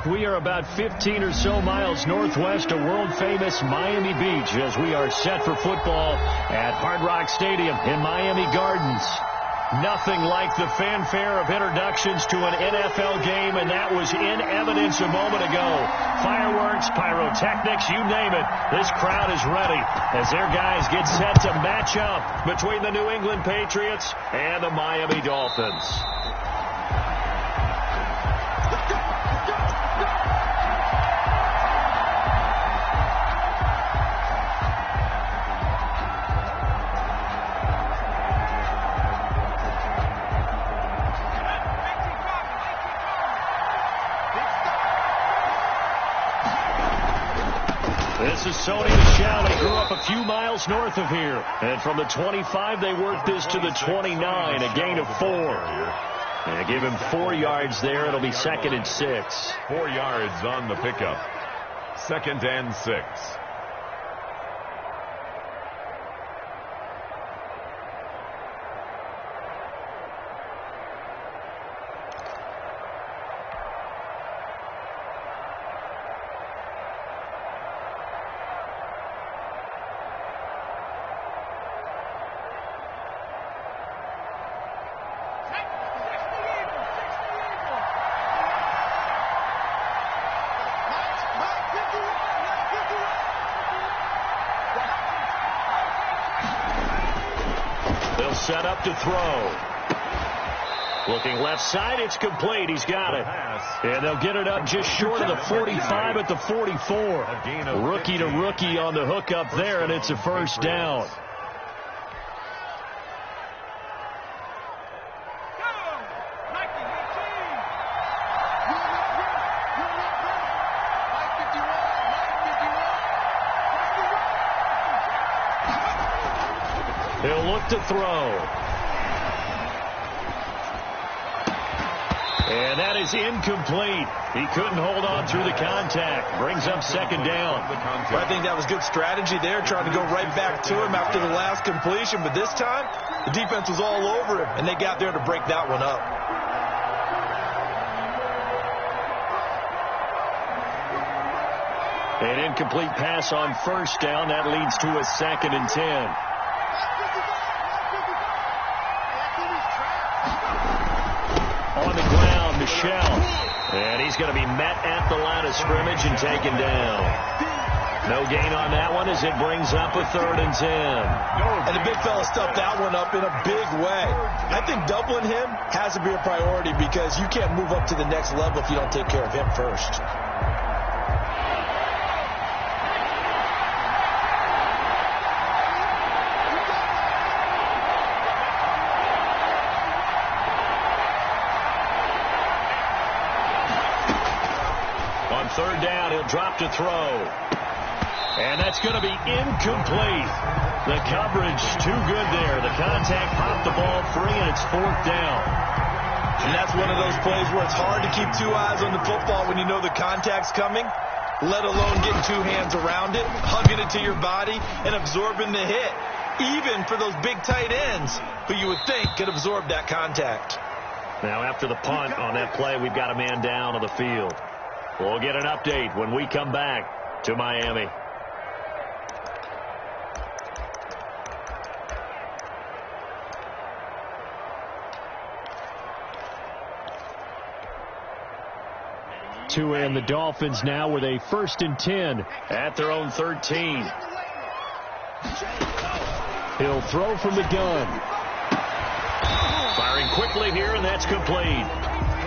We are about 15 or so miles northwest of world-famous Miami Beach as we are set for football at Hard Rock Stadium in Miami Gardens. Nothing like the fanfare of introductions to an NFL game, and that was in evidence a moment ago. Fireworks, pyrotechnics, you name it. This crowd is ready as their guys get set to match up between the New England Patriots and the Miami Dolphins. This is Sony Michel. He grew up a few miles north of here. And from the 25, they worked this to the 29, a gain of 4. And give him 4 yards there. It'll be 2nd and 6. 4 yards on the pickup. 2nd and 6. They'll set up to throw. Looking left side, it's complete. He's got it. And they'll get it up just short of the 45 at the 44. Rookie to rookie on the hookup there, and it's a first down. He'll look to throw. And that is incomplete. He couldn't hold on through the contact. Brings up 2nd down. Well, I think that was good strategy there, trying to go right back to him after the last completion. But this time, the defense was all over him, and they got there to break that one up. An incomplete pass on first down. That leads to a 2nd and 10. On the ground, Michel. And he's going to be met at the line of scrimmage and taken down. No gain on that one as it brings up a 3rd and 10. And the big fella stuffed that one up in a big way. I think doubling him has to be a priority because you can't move up to the next level if you don't take care of him first. On 3rd down, he'll drop to throw. And that's going to be incomplete. The coverage too good there. The contact popped the ball free, and it's 4th down. And that's one of those plays where it's hard to keep 2 eyes on the football when you know the contact's coming, let alone getting 2 hands around it, hugging it to your body, and absorbing the hit, even for those big tight ends who you would think could absorb that contact. Now, after the punt on that play, we've got a man down on the field. We'll get an update when we come back to Miami. To end the Dolphins now with a 1st and 10 at their own 13. He'll throw from the gun. Firing quickly here, and that's complete.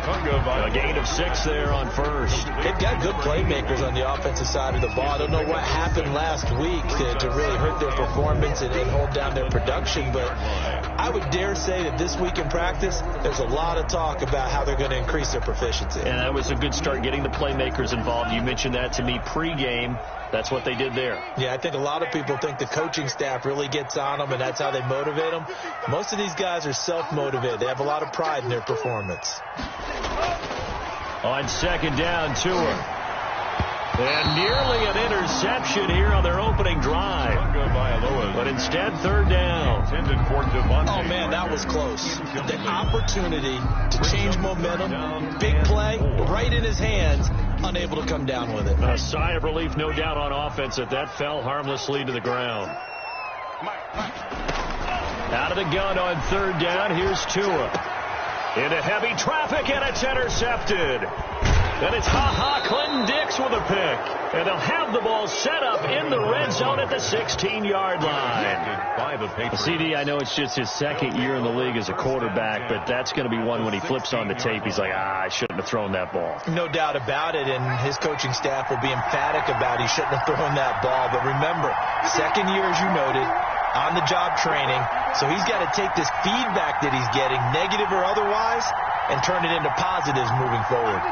A gain of 6 there on first. They've got good playmakers on the offensive side of the ball. I don't know what happened last week to really hurt their performance and hold down their production, but I would dare say that this week in practice, there's a lot of talk about how they're going to increase their proficiency. And that was a good start, getting the playmakers involved. You mentioned that to me pregame. That's what they did there. Yeah, I think a lot of people think the coaching staff really gets on them, and that's how they motivate them. Most of these guys are self-motivated. They have a lot of pride in their performance. On 2nd down, Tua. And nearly an interception here on their opening drive. But instead, 3rd down. Oh, man, that was close. The opportunity to change momentum, big play, right in his hands, unable to come down with it. A sigh of relief, no doubt, on offense that fell harmlessly to the ground. Out of the gun on third down. Here's Tua. Into heavy traffic, and it's intercepted. And it's Clinton Dix with a pick. And they'll have the ball set up in the red zone at the 16-yard line. CD, I know it's just his second year in the league as a quarterback, but that's going to be one when he flips on the tape. He's like, I shouldn't have thrown that ball. No doubt about it, and his coaching staff will be emphatic about he shouldn't have thrown that ball. But remember, second year, as you noted, on-the-job training, so he's got to take this feedback that he's getting, negative or otherwise, and turn it into positives moving forward.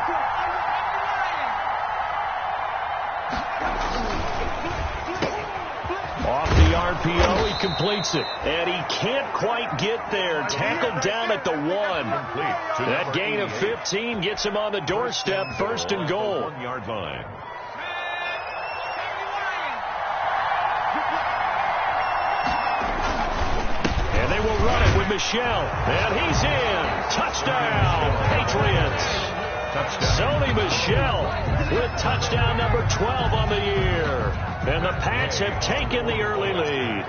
Off the RPO, he completes it, and he can't quite get there. Tackled down at the 1. That gain of 15 gets him on the doorstep, first and goal. 1-yard line. And they will run it with Michelle, and he's in. Touchdown, Patriots. Sony Michel with touchdown number 12 on the year. And the Pats have taken the early lead.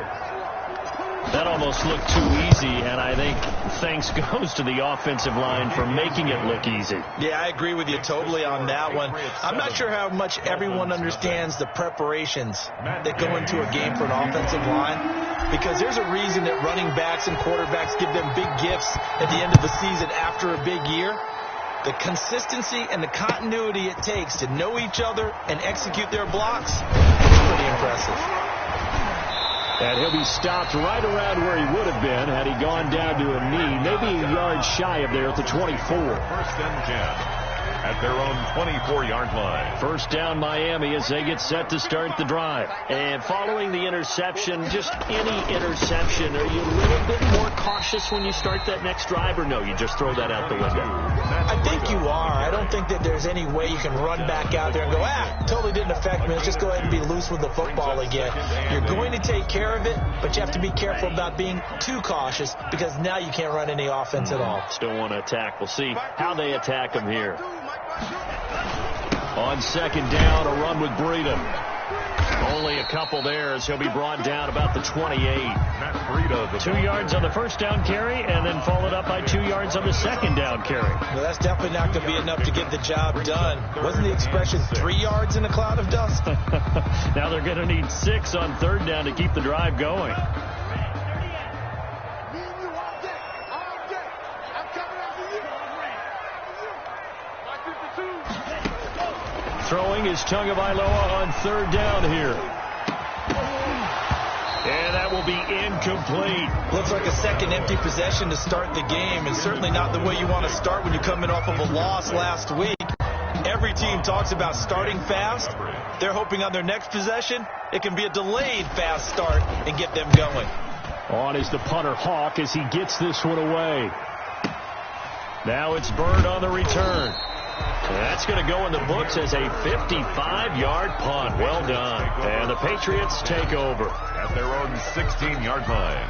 That almost looked too easy, and I think thanks goes to the offensive line for making it look easy. Yeah, I agree with you totally on that one. I'm not sure how much everyone understands the preparations that go into a game for an offensive line, because there's a reason that running backs and quarterbacks give them big gifts at the end of the season after a big year. The consistency and the continuity it takes to know each other and execute their blocks is pretty impressive. And he'll be stopped right around where he would have been had he gone down to a knee, maybe a yard shy of there at the 24. First and 10 at their own 24-yard line. First down Miami as they get set to start the drive. And following the interception, just any interception, are you a little bit more cautious when you start that next drive, or no, you just throw that out the window? I think you are. I don't think that there's any way you can run back out there and go, totally didn't affect me. Let's just go ahead and be loose with the football again. You're going to take care of it, but you have to be careful about being too cautious, because now you can't run any offense at all. Still want to attack. We'll see how they attack him here. On second down, a run with Breida. Only a couple there as he'll be brought down about the 28. 2 yards on the first down carry, and then followed up by 2 yards on the second down carry. Well, that's definitely not going to be enough to get the job done. Wasn't the expression 3 yards in a cloud of dust? Now they're going to need 6 on third down to keep the drive going. Throwing is Tagovailoa on third down here. And that will be incomplete. Looks like a second empty possession to start the game, and certainly not the way you want to start when you're coming off of a loss last week. Every team talks about starting fast. They're hoping on their next possession, it can be a delayed fast start and get them going. On is the punter Hawk as he gets this one away. Now it's Bird on the return. That's going to go in the books as a 55-yard punt. Well done. And the Patriots take over at their own 16-yard line.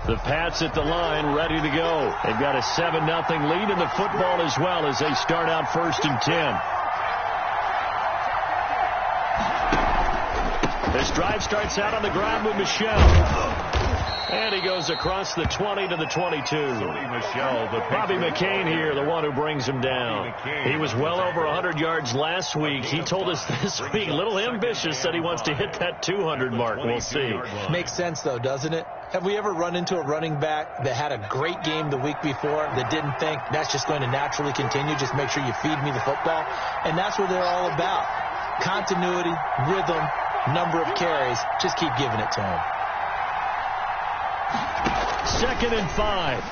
The Pats at the line, ready to go. They've got a 7-0 lead in the football as well as they start out first and 10. This drive starts out on the ground with Michel. And he goes across the 20 to the 22. Bobby McCain here, the one who brings him down. He was well over 100 yards last week. He told us this week, a little ambitious, that he wants to hit that 200 mark. We'll see. Makes sense, though, doesn't it? Have we ever run into a running back that had a great game the week before that didn't think that's just going to naturally continue? Just make sure you feed me the football. And that's what they're all about. Continuity, rhythm, number of carries. Just keep giving it to him. 2nd and 5.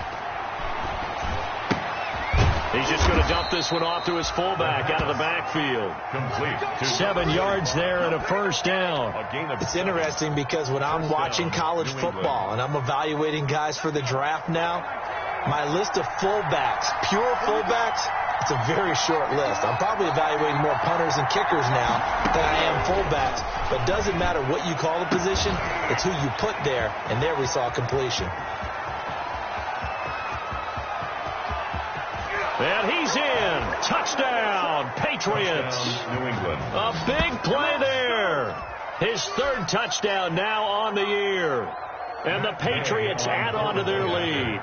He's just going to dump this one off to his fullback out of the backfield. Complete. 7 yards there and a first down. It's interesting because when I'm watching college football and I'm evaluating guys for the draft now, my list of fullbacks, pure fullbacks, It's a very short list. I'm probably evaluating more punters and kickers now than I am fullbacks. But it doesn't matter what you call the position. It's who you put there. And there we saw completion. And he's in. Touchdown, Patriots. Touchdown, New England. A big play there. His third touchdown now on the year. And the Patriots add on to their lead.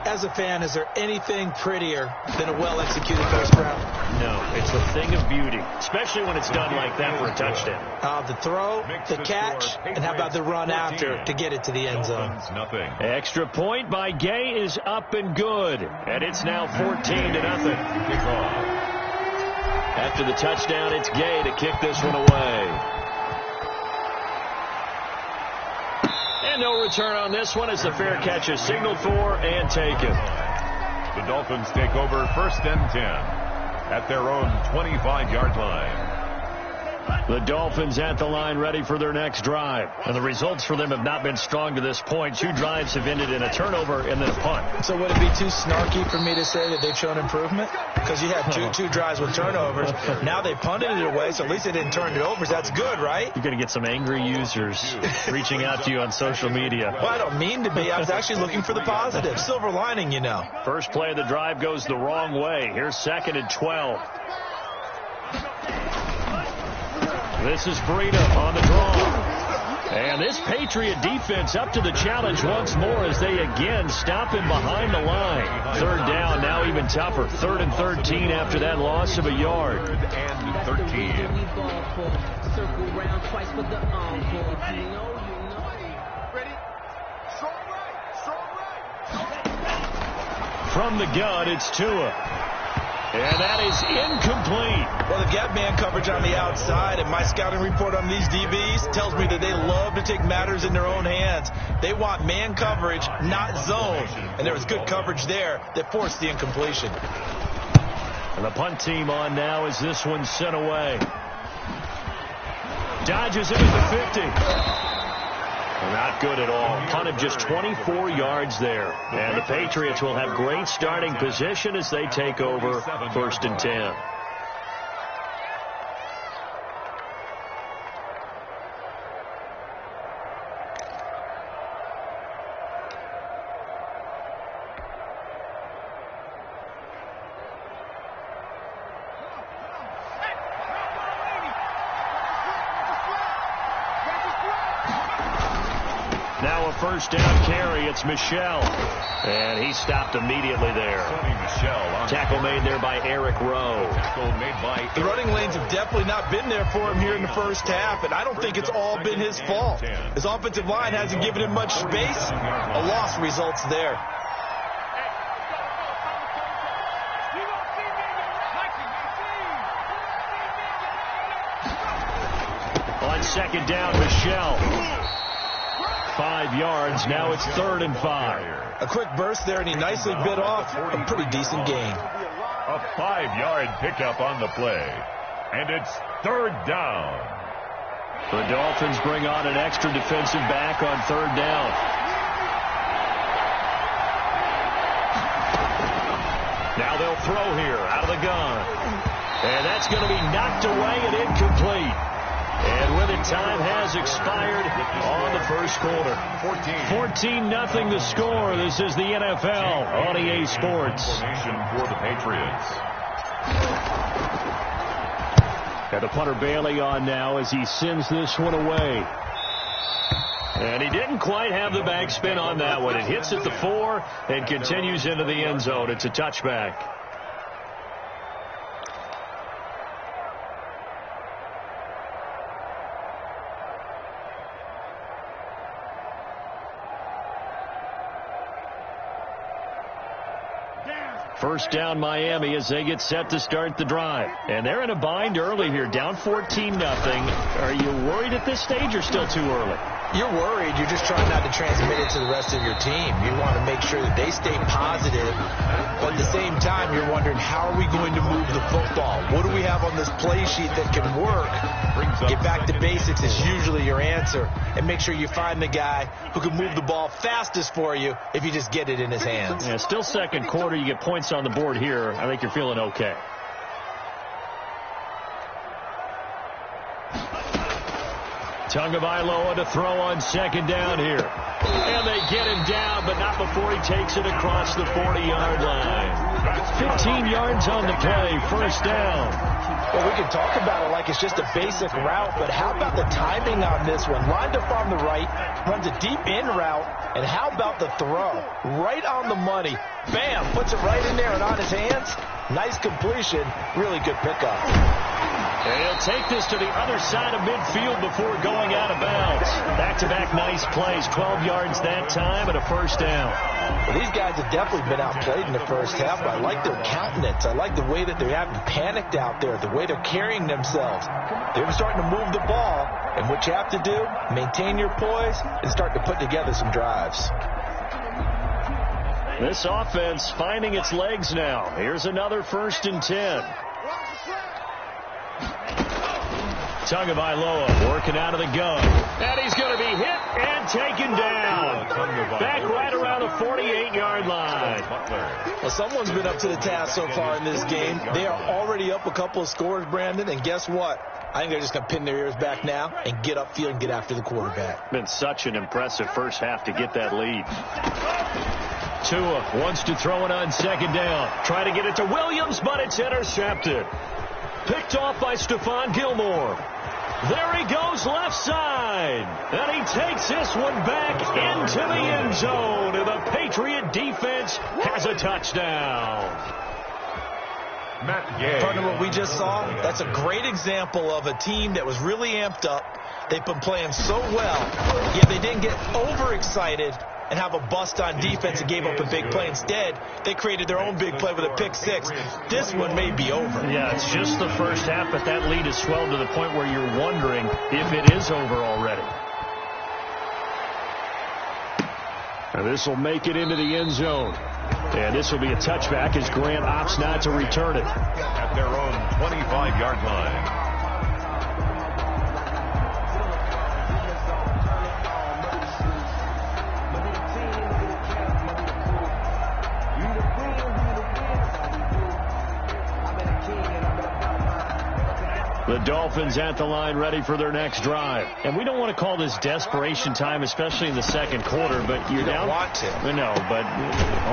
As a fan, is there anything prettier than a well-executed first round? No, it's a thing of beauty, especially when it's done like that for a touchdown. The throw, the catch, and how about the run after to get it to the end zone? Nothing. Extra point by Gay is up and good, and it's now 14-0. After the touchdown, it's Gay to kick this one away. And no return on this one as the fair catch is signaled for and taken. The Dolphins take over 1st and 10 at their own 25-yard line. The Dolphins at the line ready for their next drive. And the results for them have not been strong to this point. 2 drives have ended in a turnover and then a punt. So would it be too snarky for me to say that they've shown improvement? Because you had two drives with turnovers. Now they punted it away, so at least they didn't turn it over. So that's good, right? You're going to get some angry users reaching out to you on social media. Well, I don't mean to be. I was actually looking for the positive. Silver lining, you know. First play of the drive goes the wrong way. Here's 2nd and 12. This is Breida on the draw. And this Patriot defense up to the challenge once more as they again stop him behind the line. 3rd down, now even tougher. 3rd and 13 after that loss of a yard. 3rd and 13. From the gun, it's Tua. And that is incomplete. Well, they've got man coverage on the outside, and my scouting report on these DBs tells me that they love to take matters in their own hands. They want man coverage, not zone. And there was good coverage there that forced the incompletion. And the punt team on now as this one's sent away. Dodges it at the 50. Not good at all. Punt of just 24 yards there. And the Patriots will have great starting position as they take over 1st and 10. Now a 1st down carry. It's Michel. And he stopped immediately there. Tackle made there by Eric Rowe. The running lanes have definitely not been there for him here in the first half, and I don't think it's all been his fault. His offensive line hasn't given him much space. A loss results there. On 2nd down, Michel. 5 yards. Now it's 3rd and 5. A quick burst there, and he nicely bit off a pretty decent gain. A 5-yard pickup on the play. And it's 3rd down. The Dolphins bring on an extra defensive back on 3rd down. Now they'll throw here out of the gun. And that's going to be knocked away and incomplete. And with it, time has expired on the first quarter. 14-0 the score. This is the NFL on EA Sports. Formation for the Patriots. Got the punter Bailey on now as he sends this one away. And he didn't quite have the backspin on that one. It hits at the 4 and continues into the end zone. It's a touchback. First down Miami as they get set to start the drive. And they're in a bind early here, down 14-0. Are you worried at this stage or still too early? You're worried. You're just trying not to transmit it to the rest of your team. You want to make sure that they stay positive, but at the same time, you're wondering, how are we going to move the football? What do we have on this play sheet that can work? Get back to basics is usually your answer, and make sure you find the guy who can move the ball fastest for you if you just get it in his hands. Yeah, still second quarter. You get points on the board here. I think you're feeling okay. Tagovailoa to throw on second down here. And they get him down, but not before he takes it across the 40-yard line. 15 yards on the play, first down. Well, we can talk about it like it's just a basic route, but how about the timing on this one? Lined up on the right, runs a deep in route, and how about the throw? Right on the money. Bam, puts it right in there and on his hands. Nice completion, really good pickup. And he'll take this to the other side of midfield before going out of bounds. Back-to-back nice plays, 12 yards that time and a first down. Well, these guys have definitely been outplayed in the first half. I like their countenance. I like the way that they haven't panicked out there, the way they're carrying themselves. They're starting to move the ball, and what you have to do, maintain your poise and start to put together some drives. This offense finding its legs now. Here's another 1st and 10. Tagovailoa working out of the gun. And he's going to be hit and taken down. Back right around the 48-yard line. Well, someone's been up to the task so far in this game. They are already up a couple of scores, Brandon, and guess what? I think they're just going to pin their ears back now and get upfield and get after the quarterback. Been such an impressive first half to get that lead. Tua wants to throw it on second down. Try to get it to Williams, but it's intercepted. Picked off by Stephon Gilmore. There he goes left side. And he takes this one back into the end zone. And the Patriot defense has a touchdown. Partner, what we just saw, that's a great example of a team that was really amped up. They've been playing so well, yet they didn't get overexcited and have a bust on defense and gave up a big play. Instead, they created their own big play with a pick six. This one may be over. Yeah, it's just the first half, but that lead has swelled to the point where you're wondering if it is over already. And this will make it into the end zone. And this will be a touchback as Grant opts not to return it. At their own 25-yard line. The Dolphins at the line ready for their next drive. And we don't want to call this desperation time, especially in the second quarter, but you're down. You don't want to. No, but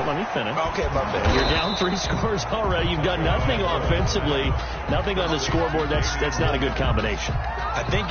let me finish. Okay, my bad. You're down 3 scores already. You've got nothing offensively, nothing on the scoreboard. That's not a good combination. I think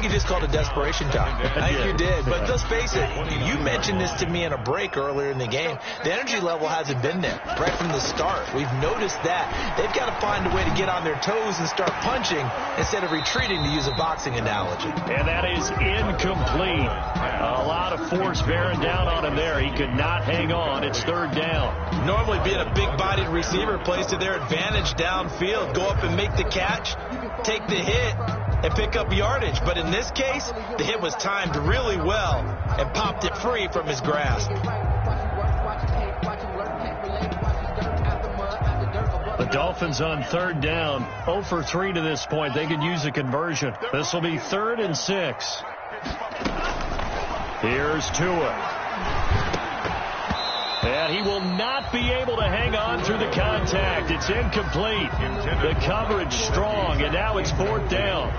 you just called it desperation time. I think you did. But let's face it, you mentioned this to me in a break earlier in the game. The energy level hasn't been there right from the start. We've noticed that. They've got to find a way to get on their toes and start punching instead of retreating, to use a boxing analogy. And that is incomplete. A lot of force bearing down on him there. He could not hang on. It's third down. Normally being a big-bodied receiver plays to their advantage downfield. Go up and make the catch, take the hit, and pick up yardage. But in this case, the hit was timed really well and popped it free from his grasp. The Dolphins on third down, 0 for 3 to this point. They could use a conversion. This will be 3rd and 6. Here's Tua. And he will not be able to hang on through the contact. It's incomplete. The coverage strong, and now it's 4th down.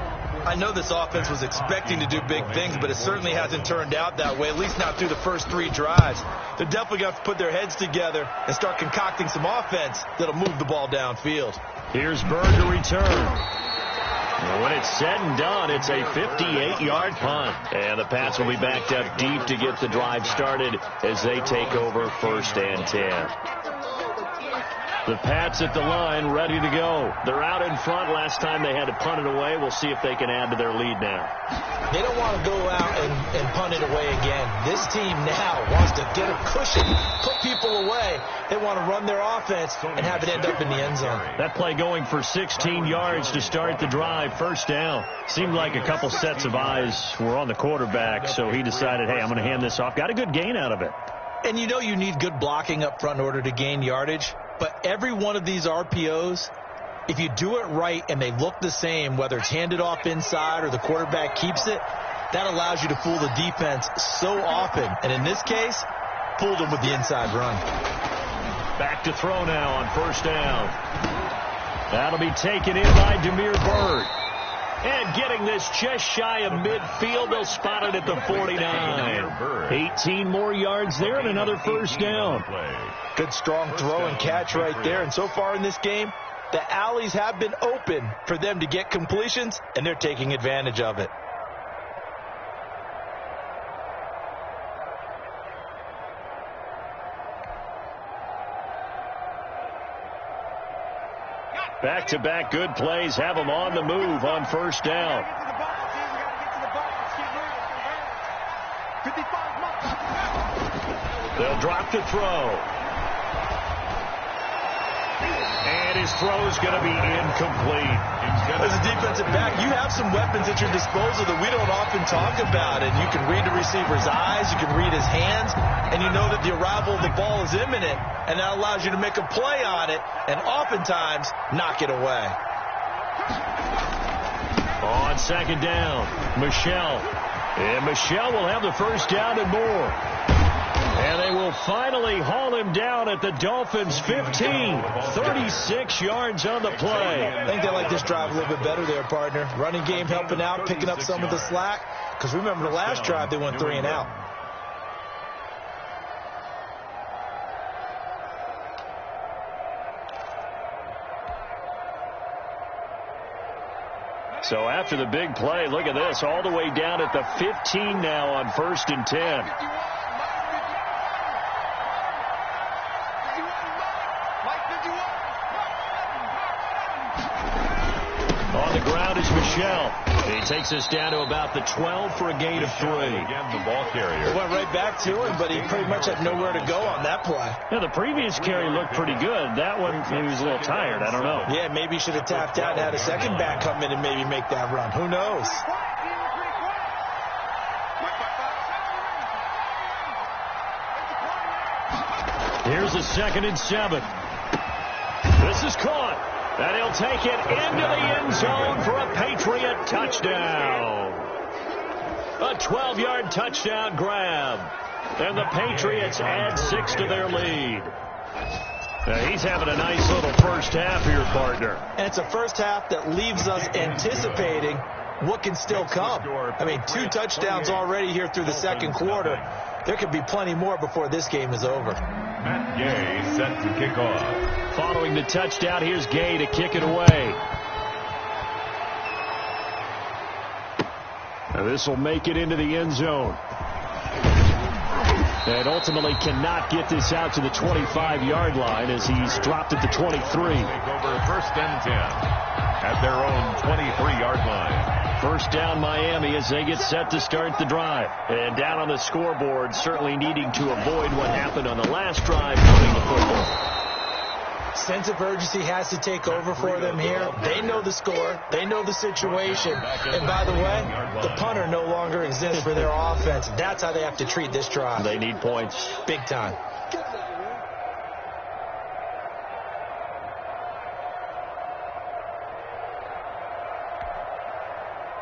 I know this offense was expecting to do big things, but it certainly hasn't turned out that way, at least not through the first 3 drives. They're definitely going to have to put their heads together and start concocting some offense that'll move the ball downfield. Here's Bird to return. And when it's said and done, it's a 58-yard punt. And the Pats will be backed up deep to get the drive started as they take over 1st and 10. The Pats at the line, ready to go. They're out in front. Last time they had to punt it away. We'll see if they can add to their lead now. They don't want to go out and punt it away again. This team now wants to get a cushion, put people away. They want to run their offense and have it end up in the end zone. That play going for 16 yards to start the drive. First down. Seemed like a couple sets of eyes were on the quarterback, so he decided, hey, I'm going to hand this off. Got a good gain out of it. And you know you need good blocking up front in order to gain yardage. But every one of these RPOs, if you do it right and they look the same, whether it's handed off inside or the quarterback keeps it, that allows you to fool the defense so often. And in this case, fooled them with the inside run. Back to throw now on first down. That'll be taken in by Demir Bird. And getting this just shy of midfield, they'll spot it at the 49. 18 more yards there and another first down. Good strong throw and catch right there. And so far in this game, the alleys have been open for them to get completions, and they're taking advantage of it. Back-to-back good plays have them on the move on first down. They'll drop the throw. And his throw's going to be incomplete. As a defensive back, you have some weapons at your disposal that we don't often talk about. And you can read the receiver's eyes, you can read his hands, and you know that the arrival of the ball is imminent. And that allows you to make a play on it and oftentimes knock it away. On second down, Michelle. And Michelle will have the first down and more. And they will finally haul him down at the Dolphins' 15. 36 yards on the play. I think they like this drive a little bit better there, partner. Running game helping out, picking up some of the slack. Because remember, the last drive they went 3 and out. So after the big play, look at this, all the way down at the 15 now on 1st and 10. On the ground is Michelle. He takes us down to about the 12 for a gain of 3. Again, the ball carrier. It went right back to him, but he pretty much had nowhere to go on that play. Yeah, the previous carry looked pretty good. That one, maybe he was a little tired. I don't know. Yeah, maybe he should have tapped out and had a second back come in and maybe make that run. Who knows? Here's a 2nd and 7. This is caught. And he'll take it into the end zone for a Patriot touchdown. A 12-yard touchdown grab. And the Patriots add 6 to their lead. Now he's having a nice little first half here, partner. And it's a first half that leaves us anticipating what can still come. I mean, 2 touchdowns already here through the second quarter. There could be plenty more before this game is over. Matt Gay set to kick off. Following the touchdown, here's Gay to kick it away. Now this will make it into the end zone. And ultimately cannot get this out to the 25-yard line as he's dropped at the 23. Take over 1st and 10 at their own 23-yard line. First down Miami as they get set to start the drive. And down on the scoreboard, certainly needing to avoid what happened on the last drive, running the football. Sense of urgency has to take over for them here. They know the score. They know the situation. And by the way, the punter no longer exists for their offense. That's how they have to treat this drive. They need points. Big time.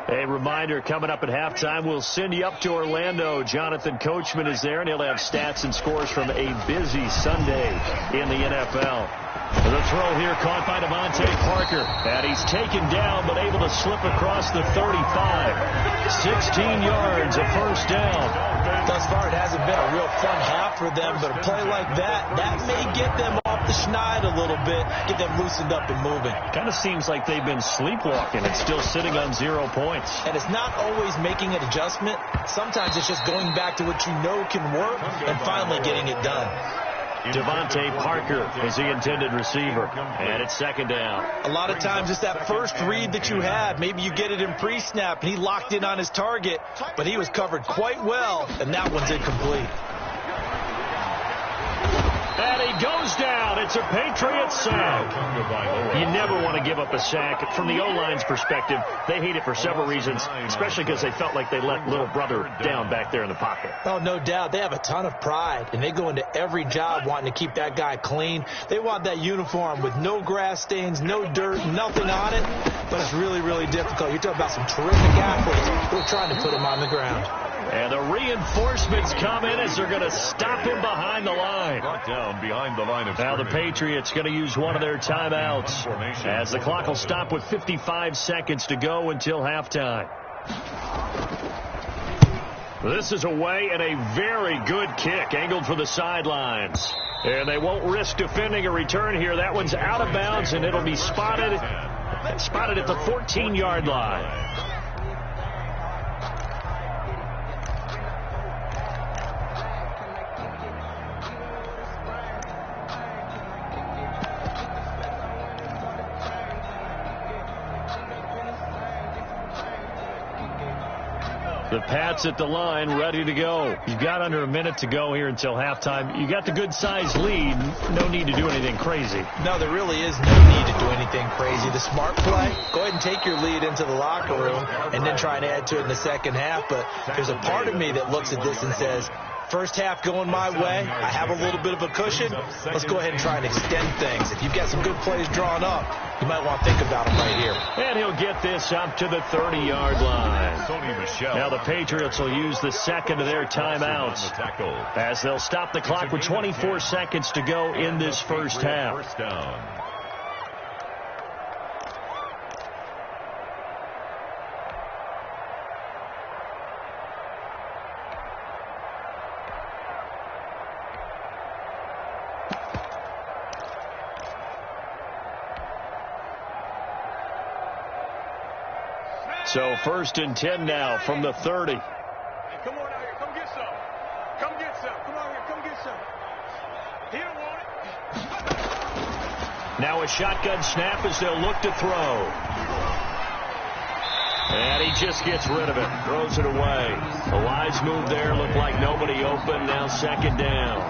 A reminder, coming up at halftime, we'll send you up to Orlando. Jonathan Coachman is there, and he'll have stats and scores from a busy Sunday in the NFL. The throw here caught by Devontae Parker. And he's taken down, but able to slip across the 35. 16 yards, a first down. Thus far, it hasn't been a real fun half for them, but a play like that may get them off the schneid a little bit, get them loosened up and moving. Kind of seems like they've been sleepwalking and still sitting on 0 points. And it's not always making an adjustment. Sometimes it's just going back to what you know can work and finally getting it done. Devontae Parker is the intended receiver. And it's second down. A lot of times it's that first read that you had. Maybe you get it in pre-snap, and he locked in on his target, but he was covered quite well, and that one's incomplete. And he goes down. It's a Patriots sack. You never want to give up a sack. From the O-line's perspective, they hate it for several reasons, especially because they felt like they let little brother down back there in the pocket. Oh, no doubt. They have a ton of pride, and they go into every job wanting to keep that guy clean. They want that uniform with no grass stains, no dirt, nothing on it, but it's really, really difficult. You're talking about some terrific athletes. We're trying to put him on the ground. And the reinforcements come in as they're going to stop him behind the line. Brought down behind the line of now the scrimmage. Patriots going to use one of their timeouts as the clock will stop with 55 seconds to go until halftime. This is away and a very good kick angled for the sidelines. And they won't risk defending a return here. That one's out of bounds, and it'll be spotted at the 14-yard line. The Pats at the line, ready to go. You've got under a minute to go here until halftime. You got the good-sized lead. No need to do anything crazy. No, there really is no need to do anything crazy. The smart play, go ahead and take your lead into the locker room and then try and add to it in the second half. But there's a part of me that looks at this and says, first half going my way, I have a little bit of a cushion. Let's go ahead and try and extend things. If you've got some good plays drawn up, you might want to think about them right here. And he'll get this up to the 30-yard line. Now the Patriots will use the second of their timeouts as they'll stop the clock with 24 seconds to go in this first half. First down. So first and 10 now from the 30. Hey, come on out here. Come get some. Come get some. Come on here. Come get some. He don't want it. Now a shotgun snap as they'll look to throw. And he just gets rid of it. Throws it away. A wise move there. Looked like nobody open. Now second down.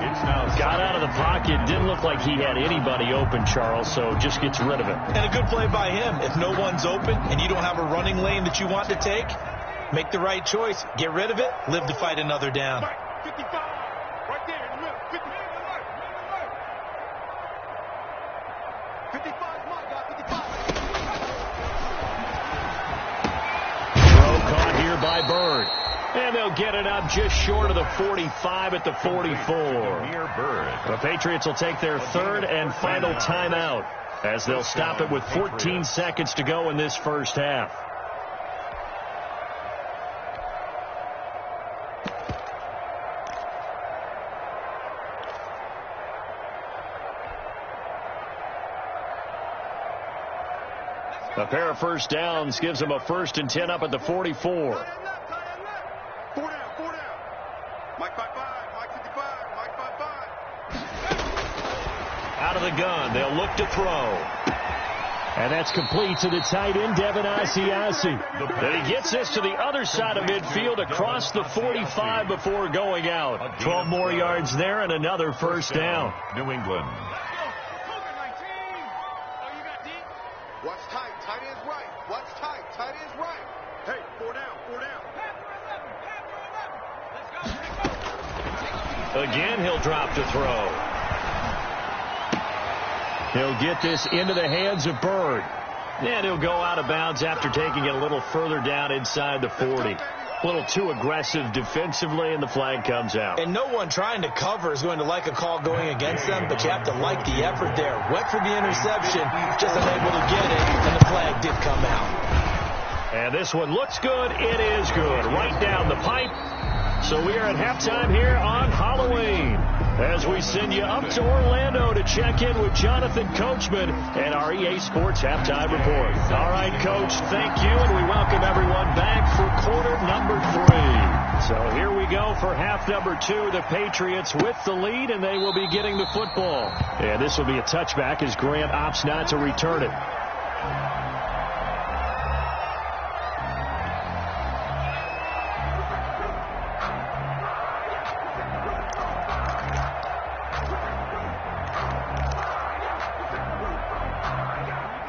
Got out of the pocket. Didn't look like he had anybody open, Charles, so just gets rid of it. And a good play by him. If no one's open and you don't have a running lane that you want to take, make the right choice. Get rid of it. Live to fight another down. 55. Right there in the middle. 55. 55 is my guy. 55. Caught here by Bird. And they'll get it up just short of the 45 at the 44. The Patriots will take their third and final timeout as they'll stop it with 14 seconds to go in this first half. A pair of first downs gives them a first and 10 up at the 44. 4 down. Mike 55. Mike 55. Mike 55. Out of the gun. They'll look to throw. And that's complete to the tight end, Devin Asiasi. Then he gets this to the other side of midfield across the 45 before going out. 12 more yards there and another first down. New England. What's tight? Tight end's right. What's tight? Tight end's right. Hey, 4 down. 4 down. Again, he'll drop to throw. He'll get this into the hands of Bird. And he'll go out of bounds after taking it a little further down inside the 40. A little too aggressive defensively, and the flag comes out. And no one trying to cover is going to like a call going against them, but you have to like the effort there. Went for the interception, just unable to get it, and the flag did come out. And this one looks good. It is good. Right down the pipe. So we are at halftime here on Halloween. As we send you up to Orlando to check in with Jonathan Coachman and our EA Sports Halftime Report. All right, Coach, thank you, and we welcome everyone back for quarter number 3. So here we go for half number 2. The Patriots with the lead, and they will be getting the football. And this will be a touchback as Grant opts not to return it.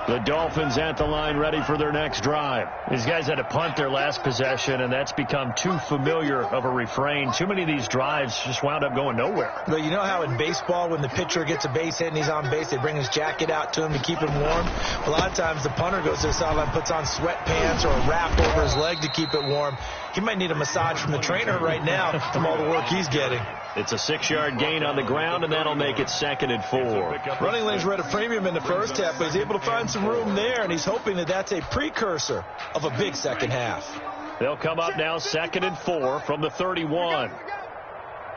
The Dolphins at the line, ready for their next drive. These guys had to punt their last possession, and that's become too familiar of a refrain. Too many of these drives just wound up going nowhere. Well, you know how in baseball, when the pitcher gets a base hit and he's on base, they bring his jacket out to him to keep him warm? A lot of times the punter goes to the sideline, puts on sweatpants or a wrap over his leg to keep it warm. He might need a massage from the trainer right now from all the work he's getting. It's a 6-yard gain on the ground, and that'll make it 2nd and 4. Running lanes were at a premium in the first half, but he's able to find some room there, and he's hoping that that's a precursor of a big second half. They'll come up now 2nd and 4 from the 31.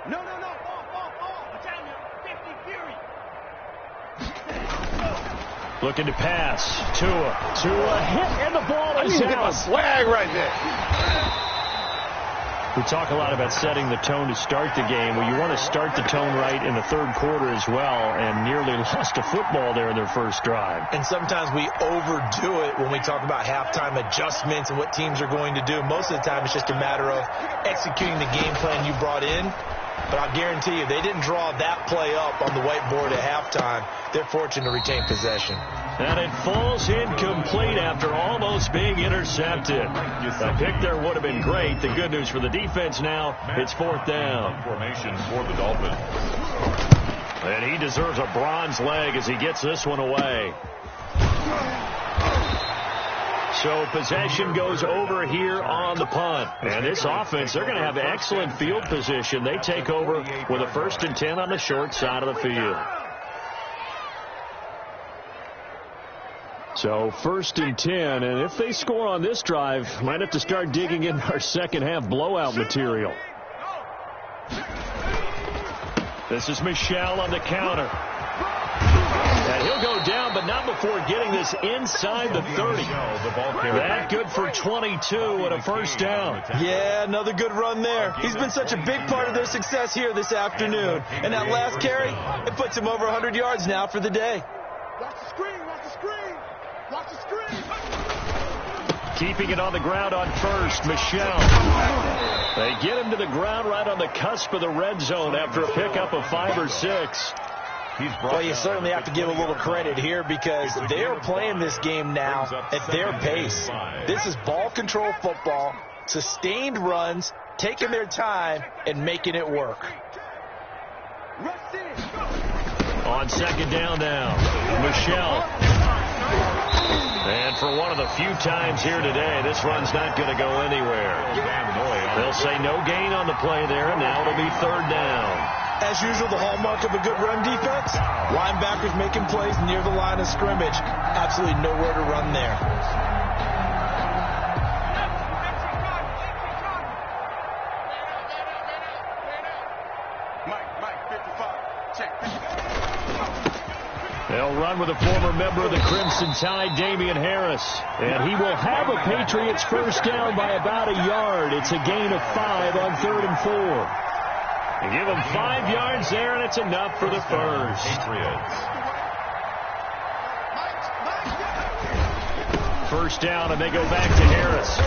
No. Looking to pass. Tua hit, and the ball is out. A swag right there. We talk a lot about setting the tone to start the game. Well, you want to start the tone right in the third quarter as well, and nearly lost a football there in their first drive. And sometimes we overdo it when we talk about halftime adjustments and what teams are going to do. Most of the time, it's just a matter of executing the game plan you brought in. But I'll guarantee you, they didn't draw that play up on the whiteboard at halftime. They're fortunate to retain possession. And it falls incomplete after almost being intercepted. A pick there would have been great. The good news for the defense now, it's 4th down. Formation for the Dolphins. And he deserves a bronze leg as he gets this one away. So possession goes over here on the punt. And this offense, they're going to have excellent field position. They take over with a 1st and 10 on the short side of the field. So 1st and 10, and if they score on this drive, might have to start digging in our second half blowout material. This is Michel on the counter. And he'll go down, but not before getting this inside the 30. That good for 22 and a 1st down. Yeah, another good run there. He's been such a big part of their success here this afternoon. And that last carry, it puts him over 100 yards now for the day. Watch the screen. Watch the screen. Keeping it on the ground on 1st, Michel. They get him to the ground right on the cusp of the red zone after a pickup of 5 or 6. Well, you certainly have to give a little credit here because they are playing this game now at their pace. This is ball control football, sustained runs, taking their time, and making it work. On 2nd down now, Michel. And for one of the few times here today, this run's not going to go anywhere. They'll say no gain on the play there, and now it'll be 3rd down. As usual, the hallmark of a good run defense, linebackers making plays near the line of scrimmage. Absolutely nowhere to run there. Mike, 55. Check. They'll run with a former member of the Crimson Tide, Damian Harris. And he will have a Patriots 1st down by about a yard. It's a gain of 5 on 3rd and 4. And give them 5 yards there, and it's enough for the 1st. Patriots. 1st down, and they go back to Harris.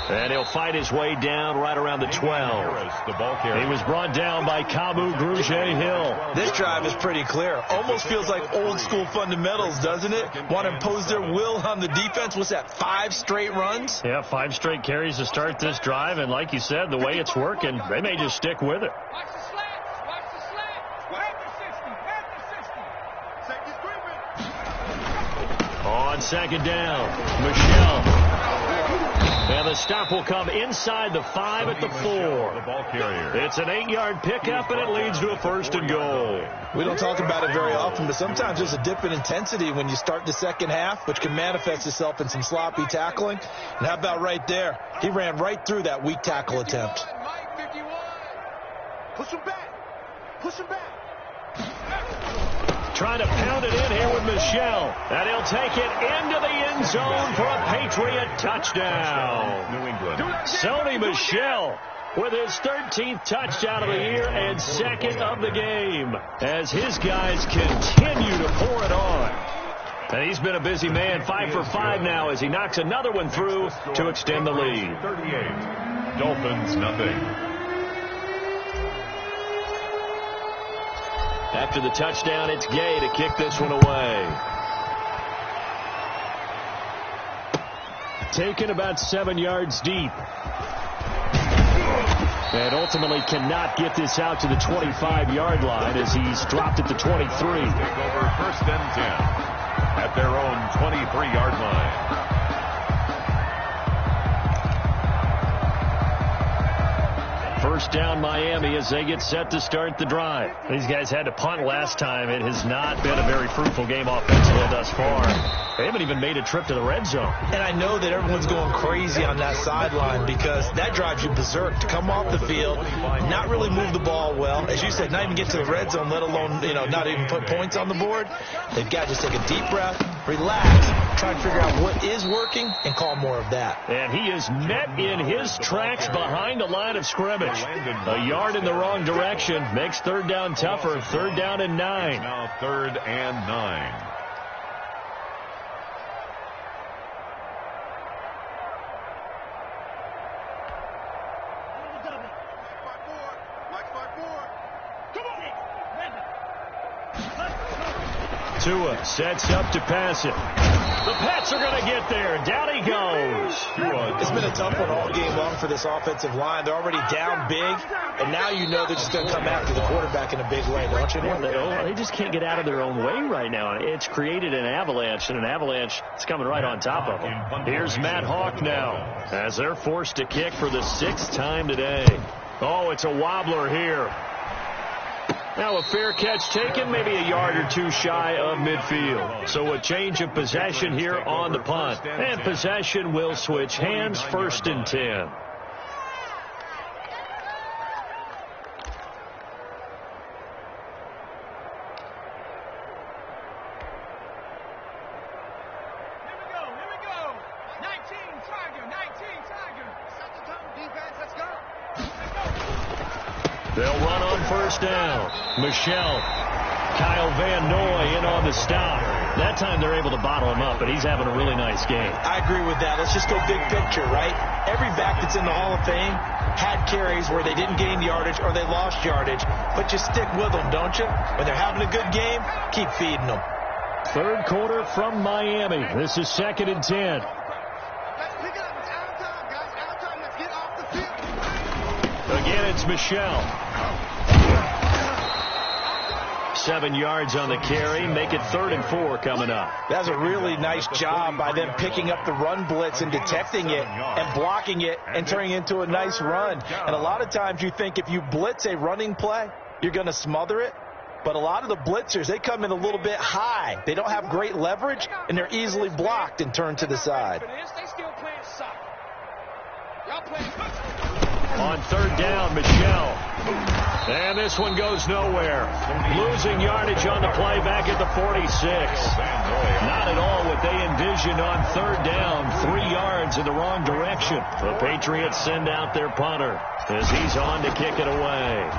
And he'll fight his way down right around the 12. The ball carrier. He was brought down by Kamu Grugier-Hill. This drive is pretty clear. Almost feels like old school fundamentals, doesn't it? Want to impose their will on the defense. What's that, 5 straight runs? Yeah, 5 straight carries to start this drive. And like you said, the way it's working, they may just stick with it. Watch the slants. Watch the slants. Safety's creeping. On 2nd down, Michel. And the stop will come inside the 5 at the 4. The ball carrier. It's an 8-yard pickup, and it leads to a 1st and goal. We don't talk about it very often, but sometimes there's a dip in intensity when you start the second half, which can manifest itself in some sloppy tackling. And how about right there? He ran right through that weak tackle attempt. Mike, 51. Push him back. trying to pound it in here with Michel. And he'll take it into the end zone for a Patriot touchdown. New England. Sony Michel with his 13th touchdown of the year and second of the game as his guys continue to pour it on. And he's been a busy man, 5 for 5 now as he knocks another one through to extend the lead. 38. Dolphins, nothing. After the touchdown, it's Gay to kick this one away. Taken about 7 yards deep. And ultimately cannot get this out to the 25-yard line as he's dropped at the 23. Take over first and 10 at their own 23-yard line. First down Miami as they get set to start the drive. These guys had to punt last time. It has not been a very fruitful game offensively thus far. They haven't even made a trip to the red zone. And I know that everyone's going crazy on that sideline because that drives you berserk to come off the field, not really move the ball well. As you said, not even get to the red zone, let alone, not even put points on the board. They've got to just take a deep breath, relax, try and figure out what is working, and call more of that. And he is met in his tracks behind the line of scrimmage. A yard in the wrong direction makes third down tougher. Third down and 9. Now third and 9. Tua sets up to pass it. The Pats are going to get there. Down he goes. It's been a tough one all game long for this offensive line. They're already down big, and now they're just going to come after the quarterback in a big way, don't you? They just can't get out of their own way right now. It's created an avalanche, and an avalanche is coming right on top of them. Here's Matt Hawk now as they're forced to kick for the 6th time today. Oh, it's a wobbler here. Now a fair catch taken, maybe a yard or two shy of midfield. So a change of possession here on the punt. And possession will switch hands, 1st and 10. They'll run on first down. Michel, Kyle Van Noy in on the stop. That time they're able to bottle him up, but he's having a really nice game. I agree with that. Let's just go big picture, right? Every back that's in the Hall of Fame had carries where they didn't gain yardage or they lost yardage, but you stick with them, don't you? When they're having a good game, keep feeding them. Third quarter from Miami. This is 2nd and 10. Again, it's Michel. 7 yards on the carry. Make it 3rd and 4 coming up. That's a really nice job by them picking up the run blitz and detecting it and blocking it and turning it into a nice run. And a lot of times you think if you blitz a running play, you're going to smother it. But a lot of the blitzers, they come in a little bit high. They don't have great leverage, and they're easily blocked and turned to the side. On 3rd down, Michel. And this one goes nowhere. Losing yardage on the play back at the 46. Not at all what they envisioned on 3rd down. 3 yards in the wrong direction. The Patriots send out their punter as he's on to kick it away.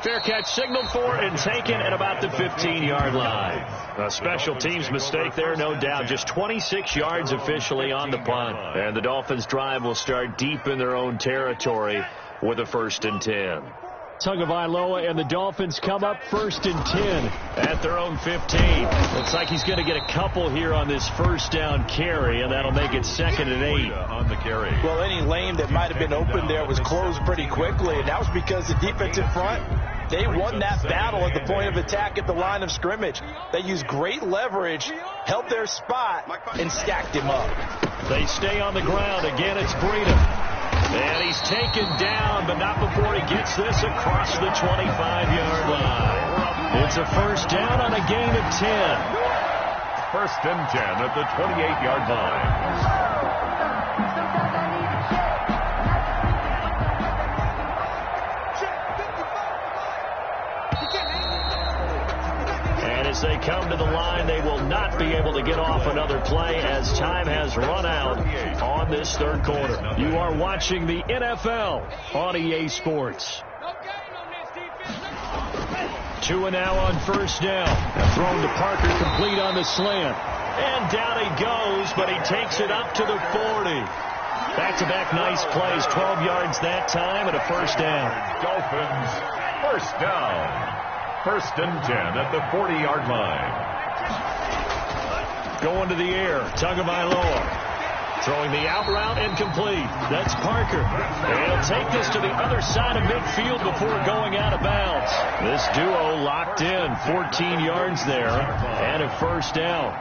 Fair catch signaled for and taken at about the 15-yard line. A special teams mistake there, no doubt. Just 26 yards officially on the punt. And the Dolphins' drive will start deep in their own territory with a 1st and 10. Tagovailoa and the Dolphins come up 1st and 10 at their own 15. Looks like he's going to get a couple here on this 1st down carry, and that'll make it 2nd and 8. On the carry. Well, any lane that might have been open there was closed pretty quickly, and that was because the defensive front, they won that battle at the point of attack at the line of scrimmage. They used great leverage, held their spot, and stacked him up. They stay on the ground. Again, it's Breida. And he's taken down, but not before he gets this across the 25-yard line. It's a 1st down on a gain of 10. 1st and 10 at the 28-yard line. And as they come to the line, they will not be able to get off another play as time has run out on this third quarter. You are watching the NFL on EA Sports. Tua now on first down. Thrown to Parker, complete on the slant. And down he goes, but he takes it up to the 40. Back-to-back nice plays, 12 yards that time and a first down. Dolphins, first down. First and 10 at the 40-yard line. Going to the air, Tagovailoa. Throwing the out route incomplete. That's Parker. They'll take this to the other side of midfield before going out of bounds. This duo locked in, 14 yards there, and a first down.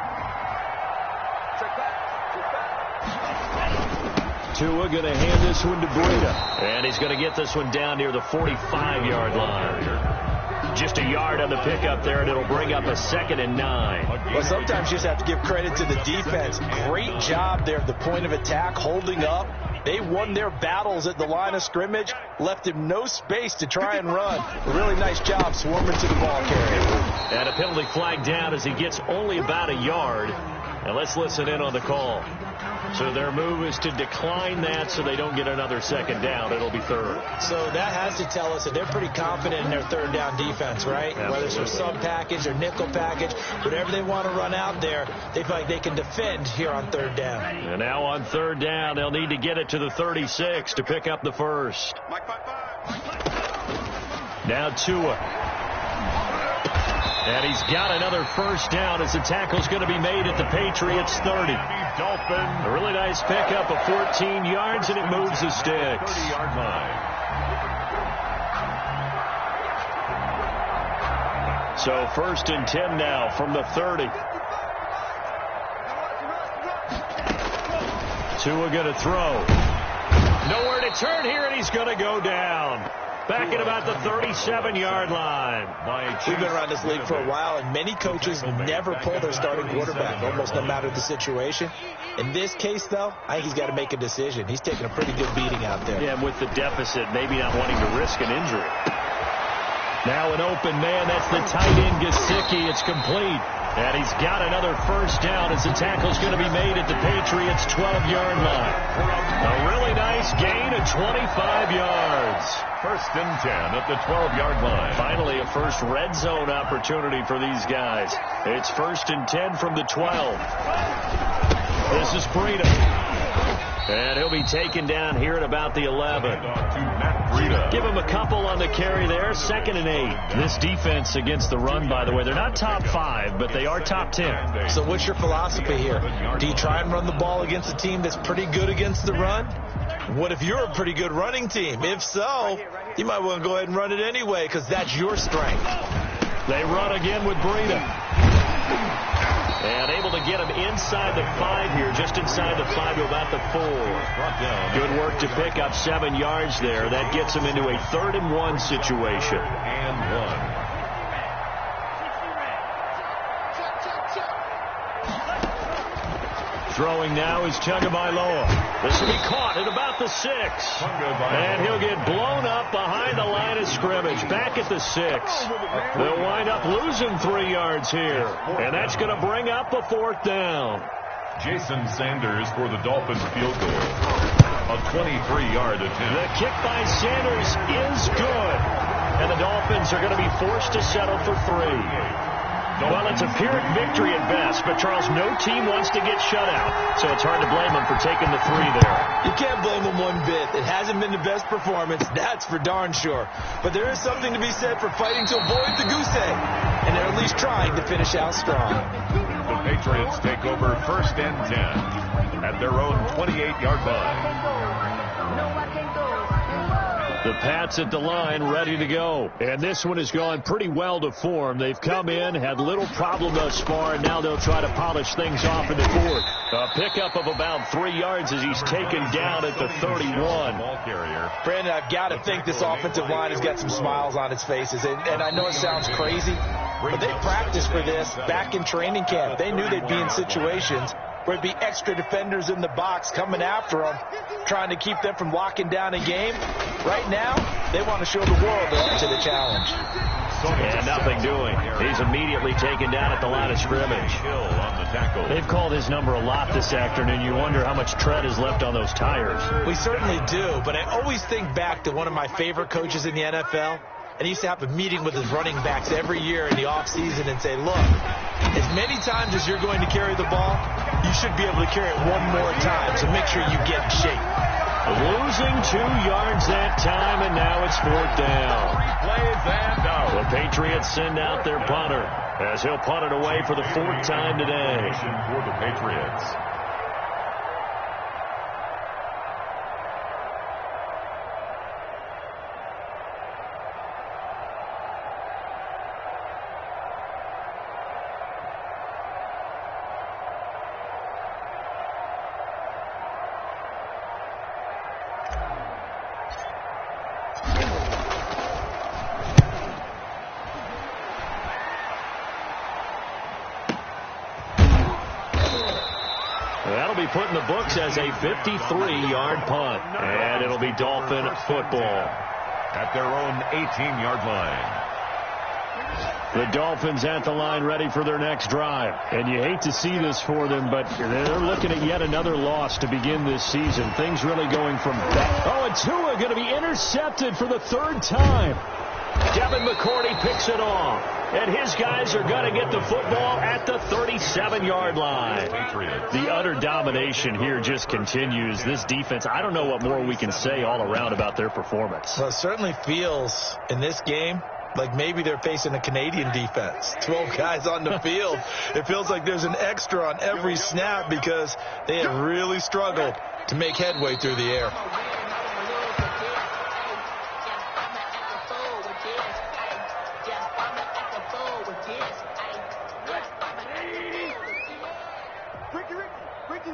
Tua going to hand this one to Breida. And he's going to get this one down near the 45-yard line. Just a yard on the pickup there, and it'll bring up a 2nd and 9. Well, sometimes you just have to give credit to the defense. Great job there at the point of attack, holding up. They won their battles at the line of scrimmage, left him no space to try and run. A really nice job swarming to the ball carrier. And a penalty flag down as he gets only about a yard. And let's listen in on the call. So their move is to decline that so they don't get another second down. It'll be third. So that has to tell us that they're pretty confident in their third down defense, right? Absolutely. Whether it's their sub package or nickel package, whatever they want to run out there, they feel like they can defend here on third down. And now on third down, they'll need to get it to the 36 to pick up the first. Now Tua. And he's got another first down as the tackle's going to be made at the Patriots 30. A really nice pickup of 14 yards, and it moves the sticks. 30-yard line. So first and 10 now from the 30. Tua going to throw. Nowhere to turn here, and he's going to go down. Back at about the 37-yard line. We've been around this league for a while, and many coaches never pull their starting quarterback, almost no matter the situation. In this case, though, I think he's got to make a decision. He's taking a pretty good beating out there. Yeah, and with the deficit, maybe not wanting to risk an injury. Now an open man. That's the tight end, Gesicki. It's complete. And he's got another first down as the tackle's going to be made at the Patriots' 12-yard line. A really nice gain of 25 yards. First and 10 at the 12-yard line. Finally, a first red zone opportunity for these guys. It's first and 10 from the 12. This is Breida. And he'll be taken down here at about the 11. Give him a couple on the carry there. 2nd and 8. This defense against the run, by the way, they're not top 5, but they are top 10. So what's your philosophy here? Do you try and run the ball against a team that's pretty good against the run? What if you're a pretty good running team? If so, you might want to go ahead and run it anyway because that's your strength. They run again with Breida. And able to get him inside the 5 here, just inside the 5 to about the 4. Good work to pick up 7 yards there. That gets him into a 3rd and 1 situation. And 1. Throwing now is Tagovailoa. This will be caught at about the 6. And he'll get blown up behind the line of scrimmage. Back at the 6. They'll wind up losing 3 yards here. And that's going to bring up a 4th down. Jason Sanders for the Dolphins field goal. A 23-yard attempt. The kick by Sanders is good. And the Dolphins are going to be forced to settle for 3. Well, it's a Pyrrhic victory at best, but, Charles, no team wants to get shut out, so it's hard to blame them for taking the 3 there. You can't blame them one bit. It hasn't been the best performance, that's for darn sure. But there is something to be said for fighting to avoid the goose egg, and they're at least trying to finish out strong. The Patriots take over first and 10 at their own 28-yard line. The Pats at the line, ready to go. And this one has gone pretty well to form. They've come in, had little problem thus far, and now they'll try to polish things off in the 4th. A pickup of about 3 yards as he's taken down at the 31. Brandon, I've got to think this offensive line has got some smiles on its faces. And I know it sounds crazy, but they practiced for this back in training camp. They knew they'd be in situations where it'd be extra defenders in the box coming after them, trying to keep them from locking down a game. Right now, they want to show the world they're up to the challenge. And nothing doing. He's immediately taken down at the line of scrimmage. They've called his number a lot this afternoon. You wonder how much tread is left on those tires. We certainly do, but I always think back to one of my favorite coaches in the NFL. And he used to have a meeting with his running backs every year in the offseason and say, look, as many times as you're going to carry the ball, you should be able to carry it one more time, so make sure you get in shape. Losing 2 yards that time, and now it's 4th down. The Patriots send out their punter as he'll punt it away for the 4th time today. For the Patriots. That'll be put in the books as a 53-yard punt. And it'll be Dolphin football. At their own 18-yard line. The Dolphins at the line ready for their next drive. And you hate to see this for them, but they're looking at yet another loss to begin this season. Things really going from back. Oh, and Tua going to be intercepted for the 3rd time. Devin McCourty picks it off. And his guys are going to get the football at the 37-yard line. The utter domination here just continues. This defense, I don't know what more we can say all around about their performance. Well, it certainly feels in this game like maybe they're facing a Canadian defense. 12 guys on the field. It feels like there's an extra on every snap because they have really struggled to make headway through the air. Ricky,